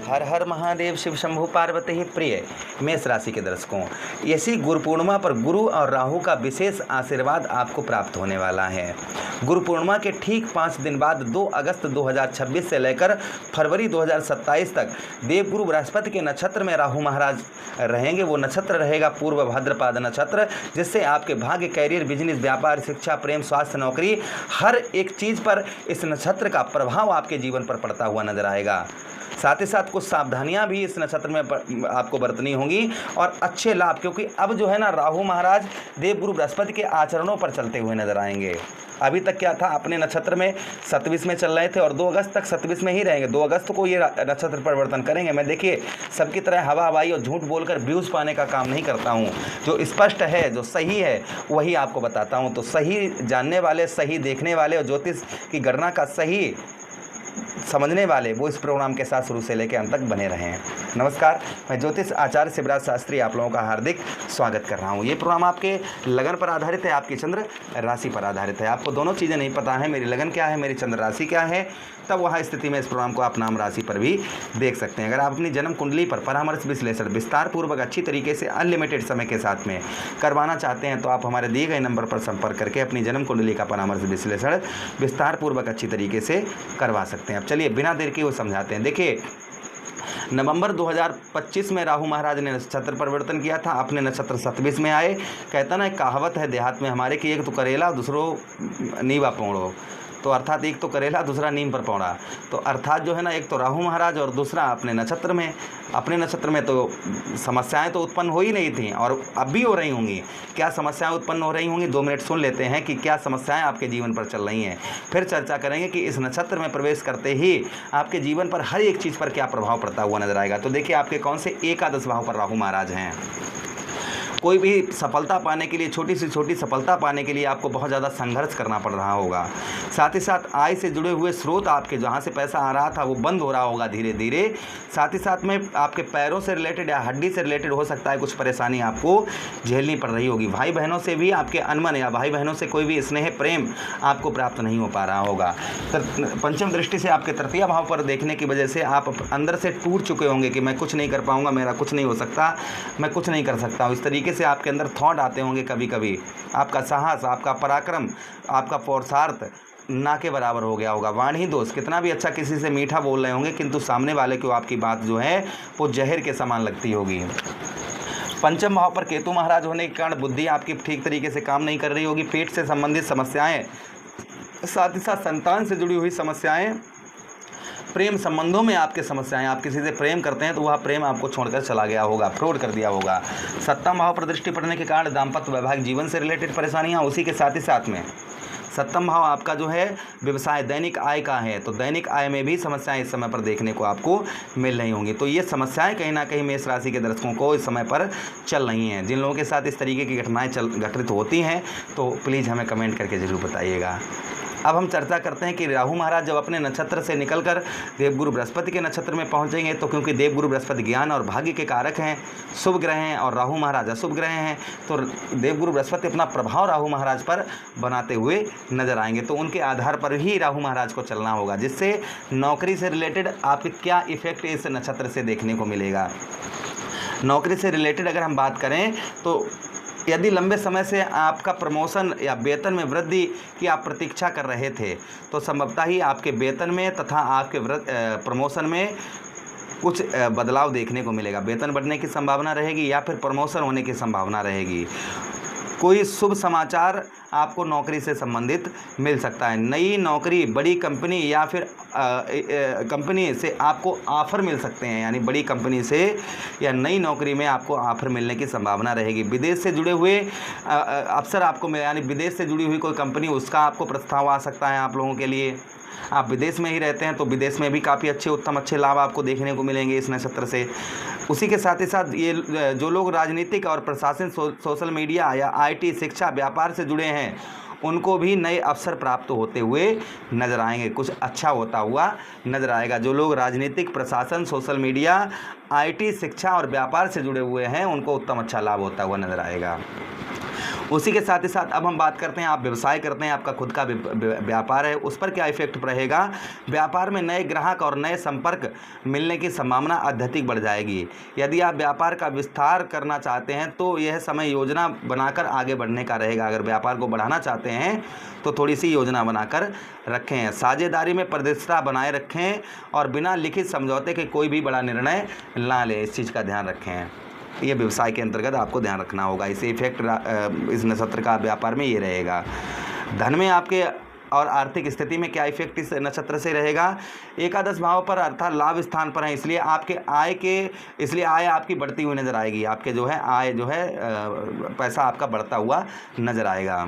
हर हर महादेव शिव शंभु पार्वती प्रिय मेष राशि के दर्शकों, इसी गुरु पूर्णिमा पर गुरु और राहु का विशेष आशीर्वाद आपको प्राप्त होने वाला है। गुरु पूर्णिमा के ठीक 5 दिन बाद 2 अगस्त 2026 से लेकर फरवरी 2027 तक देवगुरु बृहस्पति के नक्षत्र में राहु महाराज रहेंगे। वो नक्षत्र रहेगा पूर्व भाद्रपद नक्षत्र, जिससे आपके भाग्य, कैरियर, बिजनेस, व्यापार, शिक्षा, प्रेम, स्वास्थ्य, नौकरी, हर एक चीज़ पर इस नक्षत्र का प्रभाव आपके जीवन पर पड़ता हुआ नजर आएगा। साथ ही साथ कुछ सावधानियां भी इस नक्षत्र में आपको बरतनी होंगी और अच्छे लाभ, क्योंकि अब जो है ना राहु महाराज देवगुरु बृहस्पति के आचरणों पर चलते हुए नजर आएंगे। अभी तक क्या था, अपने नक्षत्र में 27 में चल रहे थे और 2 अगस्त तक 27 में ही रहेंगे। 2 अगस्त को ये नक्षत्र परिवर्तन करेंगे। मैं देखिए सबकी तरह हवा हवाई और झूठ बोलकर व्यूज़ पाने का काम नहीं करता हूँ। जो स्पष्ट है, जो सही है, वही आपको बताता हूँ। तो सही जानने वाले, सही देखने वाले और ज्योतिष की गणना का सही समझने वाले वो इस प्रोग्राम के साथ शुरू से लेकर अंत तक बने रहें। नमस्कार, मैं ज्योतिष आचार्य शिवराज शास्त्री आप लोगों का हार्दिक स्वागत कर रहा हूं। ये प्रोग्राम आपके लगन पर आधारित है, आपकी चंद्र राशि पर आधारित है। आपको दोनों चीज़ें नहीं पता है, मेरी लगन क्या है, मेरी चंद्र राशि क्या है, तब वहाँ स्थिति में इस प्रोग्राम को आप नाम राशि पर भी देख सकते हैं। अगर आप अपनी जन्म कुंडली पर परामर्श विश्लेषण विस्तार पूर्वक अच्छी तरीके से अनलिमिटेड समय के साथ में करवाना चाहते हैं तो आप हमारे दिए गए नंबर पर संपर्क करके अपनी जन्म कुंडली का परामर्श विश्लेषण विस्तार पूर्वक अच्छी तरीके से करवा सकते हैं। अब चलिए बिना देर के वो समझाते हैं। देखिए, नवंबर 2025 में राहु महाराज ने नक्षत्र परिवर्तन किया था, अपने नक्षत्र 27 में आए। कहता ना, एक कहावत है देहात में हमारे कि एक तो करेला दूसरो नीवा पौड़ो, तो अर्थात एक तो करेला दूसरा नीम पर पौड़ा। तो अर्थात जो है ना, एक तो राहु महाराज और दूसरा अपने नक्षत्र में। अपने नक्षत्र में तो समस्याएं तो उत्पन्न हो ही नहीं थी और अब भी हो रही होंगी। क्या समस्याएं उत्पन्न हो रही होंगी, 2 मिनट सुन लेते हैं कि क्या समस्याएं आपके जीवन पर चल रही हैं। फिर चर्चा करेंगे कि इस नक्षत्र में प्रवेश करते ही आपके जीवन पर हर एक चीज़ पर क्या प्रभाव पड़ता हुआ नजर आएगा। तो देखिए, आपके कौन से एकादश भाव पर राहु महाराज हैं। कोई भी सफलता पाने के लिए, छोटी से छोटी सफलता पाने के लिए आपको बहुत ज़्यादा संघर्ष करना पड़ रहा होगा। साथ ही साथ आय से जुड़े हुए स्रोत, आपके जहाँ से पैसा आ रहा था वो बंद हो रहा होगा धीरे धीरे। साथ ही साथ में आपके पैरों से रिलेटेड या हड्डी से रिलेटेड हो सकता है कुछ परेशानी आपको झेलनी पड़ रही होगी। भाई बहनों से भी आपके अनमन या भाई बहनों से कोई भी स्नेह प्रेम आपको प्राप्त नहीं हो पा रहा होगा। पंचम दृष्टि से आपके तृतीय भाव पर देखने की वजह से आप अंदर से टूट चुके होंगे कि मैं कुछ नहीं कर पाऊँगा, मेरा कुछ नहीं हो सकता, मैं कुछ नहीं कर सकता हूँ। इस तरीके से आपके अंदर थॉट आते होंगे कभी कभी। आपका साहस, आपका पराक्रम, आपका पुरुषार्थ ना के बराबर हो गया होगा। वाणी दोष, कितना भी अच्छा किसी से मीठा बोल रहे होंगे किंतु सामने वाले को आपकी बात जो है वो जहर के समान लगती होगी। पंचम भाव पर केतु महाराज होने के कारण बुद्धि आपकी ठीक तरीके से काम नहीं कर रही होगी। पेट से संबंधित समस्याएं, साथ ही साथ संतान से जुड़ी हुई समस्याएं, प्रेम संबंधों में आपके समस्याएं, आप किसी से प्रेम करते हैं तो वह प्रेम आपको छोड़कर चला गया होगा, फ्रॉड कर दिया होगा। सप्तम भाव पर दृष्टि पड़ने के कारण दाम्पत्य वैवाहिक जीवन से रिलेटेड परेशानियां। उसी के साथ ही साथ में सप्तम भाव आपका जो है व्यवसाय, दैनिक आय का है, तो दैनिक आय में भी समस्याएं इस समय पर देखने को आपको मिल रही होंगी। तो ये समस्याएं कहीं ना कहीं मेष राशि के दर्शकों को इस समय पर चल रही हैं। जिन लोगों के साथ इस तरीके की घटनाएं घटित होती हैं तो प्लीज़ हमें कमेंट करके ज़रूर बताइएगा। अब हम चर्चा करते हैं कि राहु महाराज जब अपने नक्षत्र से निकलकर देवगुरु बृहस्पति के नक्षत्र में पहुंचेंगे, तो क्योंकि देवगुरु बृहस्पति ज्ञान और भाग्य के कारक हैं, शुभ ग्रह हैं, और राहु महाराज अशुभ ग्रह हैं, तो देवगुरु बृहस्पति अपना प्रभाव राहु महाराज पर बनाते हुए नजर आएंगे। तो उनके आधार पर ही राहु महाराज को चलना होगा, जिससे नौकरी से रिलेटेड आपके क्या इफेक्ट इस नक्षत्र से देखने को मिलेगा। नौकरी से रिलेटेड अगर हम बात करें तो यदि लंबे समय से आपका प्रमोशन या वेतन में वृद्धि की आप प्रतीक्षा कर रहे थे तो संभवतः ही आपके वेतन में तथा आपके प्रमोशन में कुछ बदलाव देखने को मिलेगा। वेतन बढ़ने की संभावना रहेगी या फिर प्रमोशन होने की संभावना रहेगी। कोई शुभ समाचार आपको नौकरी से संबंधित मिल सकता है। नई नौकरी, बड़ी कंपनी या फिर कंपनी से आपको ऑफ़र मिल सकते हैं, यानी बड़ी कंपनी से या नई नौकरी में आपको ऑफ़र मिलने की संभावना रहेगी। विदेश से जुड़े हुए अवसर आपको मिले, यानी विदेश से जुड़ी हुई कोई कंपनी, उसका आपको प्रस्ताव आ सकता है आप लोगों के लिए। आप विदेश में ही रहते हैं तो विदेश में भी काफ़ी अच्छे लाभ आपको देखने को मिलेंगे इस नक्षत्र से। उसी के साथ ही साथ ये जो लोग राजनीतिक और प्रशासन, सोशल मीडिया या आईटी, शिक्षा, व्यापार से जुड़े हैं, उनको भी नए अवसर प्राप्त होते हुए नजर आएंगे। कुछ अच्छा होता हुआ नजर आएगा। जो लोग राजनीतिक, प्रशासन, सोशल मीडिया, आईटी, शिक्षा और व्यापार से जुड़े हुए हैं, उनको उत्तम अच्छा लाभ होता हुआ नजर आएगा। उसी के साथ ही साथ अब हम बात करते हैं, आप व्यवसाय करते हैं, आपका खुद का व्यापार है, उस पर क्या इफेक्ट रहेगा। व्यापार में नए ग्राहक और नए संपर्क मिलने की संभावना अत्यधिक बढ़ जाएगी। यदि आप व्यापार का विस्तार करना चाहते हैं तो यह समय योजना बनाकर आगे बढ़ने का रहेगा। अगर व्यापार को बढ़ाना चाहते हैं तो थोड़ी सी योजना बनाकर रखें। साझेदारी में पारदर्शिता बनाए रखें और बिना लिखित समझौते के कोई भी बड़ा निर्णय ना लें, इस चीज़ का ध्यान रखें। ये व्यवसाय के अंतर्गत आपको ध्यान रखना होगा। इसे इफेक्ट इस नक्षत्र का व्यापार में ये रहेगा। धन में आपके और आर्थिक स्थिति में क्या इफेक्ट इस नक्षत्र से रहेगा। एकादश भाव पर अर्थात लाभ स्थान पर है, इसलिए आय आपकी बढ़ती हुई नजर आएगी। आपके जो है आय जो है पैसा आपका बढ़ता हुआ नजर आएगा।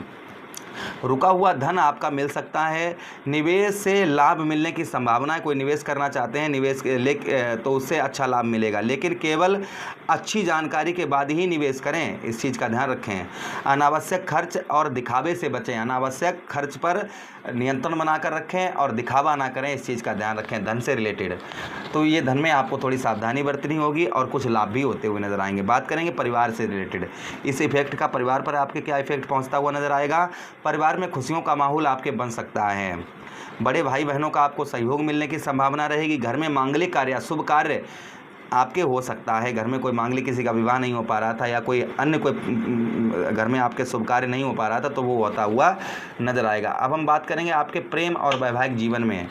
रुका हुआ धन आपका मिल सकता है। निवेश से लाभ मिलने की संभावना है। कोई निवेश करना चाहते हैं तो उससे अच्छा लाभ मिलेगा, लेकिन केवल अच्छी जानकारी के बाद ही निवेश करें, इस चीज़ का ध्यान रखें। अनावश्यक खर्च और दिखावे से बचें। अनावश्यक खर्च पर नियंत्रण बनाकर रखें और दिखावा ना करें, इस चीज़ का ध्यान रखें धन से रिलेटेड। तो ये धन में आपको थोड़ी सावधानी बरतनी होगी और कुछ लाभ भी होते हुए नजर आएंगे। बात करेंगे परिवार से रिलेटेड, इस इफेक्ट का परिवार पर आपके क्या इफेक्ट पहुंचता हुआ नजर आएगा। परिवार में खुशियों का माहौल आपके बन सकता है। बड़े भाई बहनों का आपको सहयोग मिलने की संभावना रहेगी। घर में मांगलिक कार्य, शुभ कार्य आपके हो सकता है। घर में कोई मांगलिक, किसी का विवाह नहीं हो पा रहा था या कोई अन्य कोई घर में आपके शुभ कार्य नहीं हो पा रहा था, तो वो होता हुआ नजर आएगा। अब हम बात करेंगे आपके प्रेम और वैवाहिक जीवन में।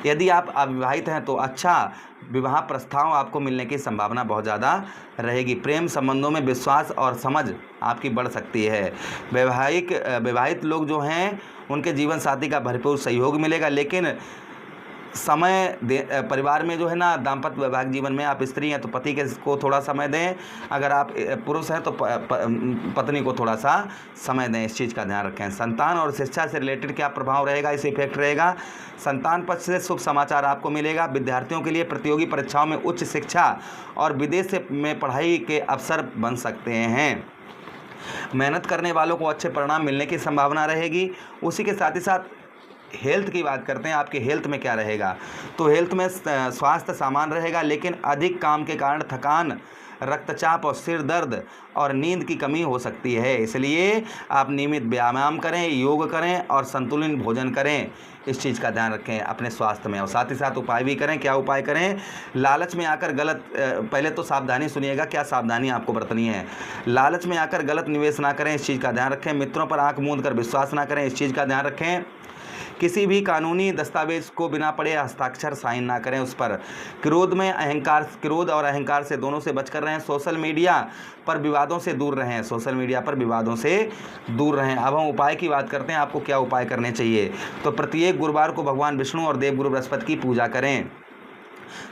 यदि आप अविवाहित हैं तो अच्छा विवाह प्रस्ताव आपको मिलने की संभावना बहुत ज़्यादा रहेगी। प्रेम संबंधों में विश्वास और समझ आपकी बढ़ सकती है। विवाहित लोग जो हैं उनके जीवन साथी का भरपूर सहयोग मिलेगा, लेकिन परिवार में जो है ना, दाम्पत्य वैवाहिक जीवन में आप स्त्री हैं तो पति को थोड़ा समय दें, अगर आप पुरुष हैं तो पत्नी को थोड़ा सा समय दें, इस चीज़ का ध्यान रखें। संतान और शिक्षा से रिलेटेड क्या प्रभाव रहेगा, इसे इफेक्ट रहेगा। संतान पक्ष से शुभ समाचार आपको मिलेगा। विद्यार्थियों के लिए प्रतियोगी परीक्षाओं में उच्च शिक्षा और विदेश में पढ़ाई के अवसर बन सकते हैं। मेहनत करने वालों को अच्छे परिणाम मिलने की संभावना रहेगी। उसी के साथ ही साथ हेल्थ की बात करते हैं, आपके हेल्थ में क्या रहेगा। तो हेल्थ में स्वास्थ्य सामान्य रहेगा, लेकिन अधिक काम के कारण थकान, रक्तचाप और सिर दर्द और नींद की कमी हो सकती है। इसलिए आप नियमित व्यायाम करें, योग करें और संतुलित भोजन करें, इस चीज़ का ध्यान रखें अपने स्वास्थ्य में। और साथ ही साथ उपाय भी करें। क्या उपाय करें। लालच में आकर पहले तो सावधानी सुनिएगा, क्या सावधानी आपको बरतनी है। लालच में आकर गलत निवेश ना करें, इस चीज़ का ध्यान रखें। मित्रों पर आंख मूंद कर विश्वास ना करें, इस चीज़ का ध्यान रखें। किसी भी कानूनी दस्तावेज को बिना पढ़े हस्ताक्षर साइन ना करें उस पर। क्रोध और अहंकार से दोनों से बचकर रहें। सोशल मीडिया पर विवादों से दूर रहें। अब हम उपाय की बात करते हैं, आपको क्या उपाय करने चाहिए। तो प्रत्येक गुरुवार को भगवान विष्णु और देवगुरु बृहस्पति की पूजा करें।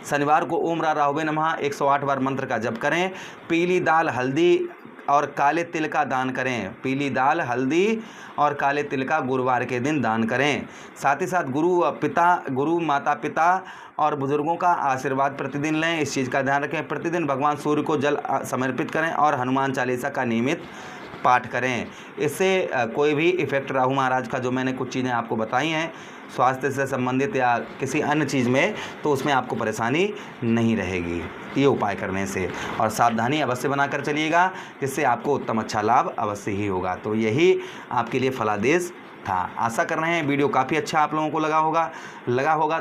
शनिवार को ओम राहुवे नमः 108 बार मंत्र का जप करें। पीली दाल, हल्दी और काले तिल का दान करें। पीली दाल, हल्दी और काले तिल का गुरुवार के दिन दान करें। साथ ही साथ गुरु माता पिता और बुजुर्गों का आशीर्वाद प्रतिदिन लें, इस चीज़ का ध्यान रखें। प्रतिदिन भगवान सूर्य को जल समर्पित करें और हनुमान चालीसा का नियमित पाठ करें। इससे कोई भी इफेक्ट राहु महाराज का, जो मैंने कुछ चीज़ें आपको बताई हैं स्वास्थ्य से संबंधित या किसी अन्य चीज़ में, तो उसमें आपको परेशानी नहीं रहेगी ये उपाय करने से। और सावधानी अवश्य बनाकर चलिएगा, जिससे आपको उत्तम अच्छा लाभ अवश्य ही होगा। तो यही आपके लिए फलादेश था। आशा कर रहे हैं वीडियो काफ़ी अच्छा आप लोगों को लगा होगा।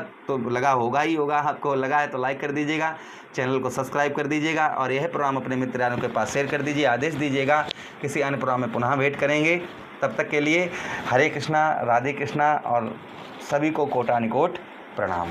आपको लगा है तो लाइक कर दीजिएगा, चैनल को सब्सक्राइब कर दीजिएगा और यह प्रोग्राम अपने मित्रों के पास शेयर कर दीजिए। आदेश दीजिएगा। किसी अन्य प्रोग्राम में पुनः भेंट करेंगे, तब तक के लिए हरे कृष्णा, राधे कृष्णा और सभी को कोटानुकोट प्रणाम।